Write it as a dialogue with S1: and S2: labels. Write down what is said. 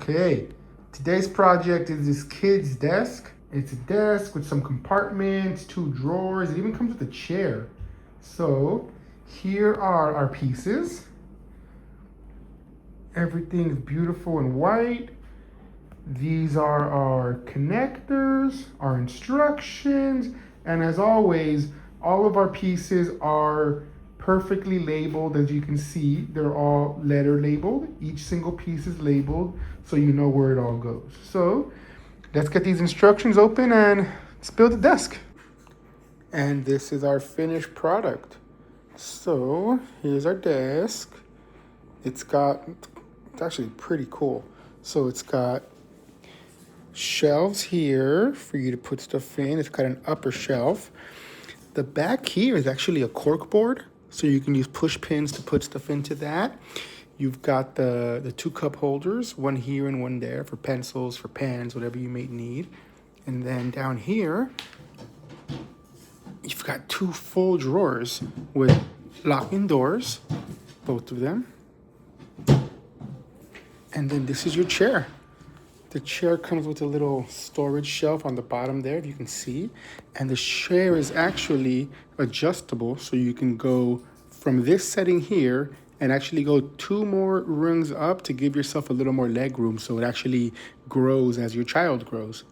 S1: Okay, today's project is this kid's desk. It's a desk with some compartments, 2 drawers. It even comes with a chair. So here are our pieces. Everything is beautiful and white. These are our connectors, our instructions, and as always, all of our pieces are perfectly labeled. As you can see, they're all letter labeled. Each single piece is labeled so you know where it all goes. So let's get these instructions open and let's build a desk. And this is our finished product. So here's our desk. It's actually pretty cool. So it's got shelves here for you to put stuff in. It's got an upper shelf. The back here is actually a cork board, so you can use push pins to put stuff into that. You've got the 2 cup holders, one here and one there for pencils, for pens, whatever you may need. And then down here, you've got 2 full drawers with locking doors, both of them. And then this is your chair. The chair comes with a little storage shelf on the bottom there, if you can see. And the chair is actually adjustable, so you can go from this setting here and actually go 2 more rungs up to give yourself a little more leg room, so it actually grows as your child grows.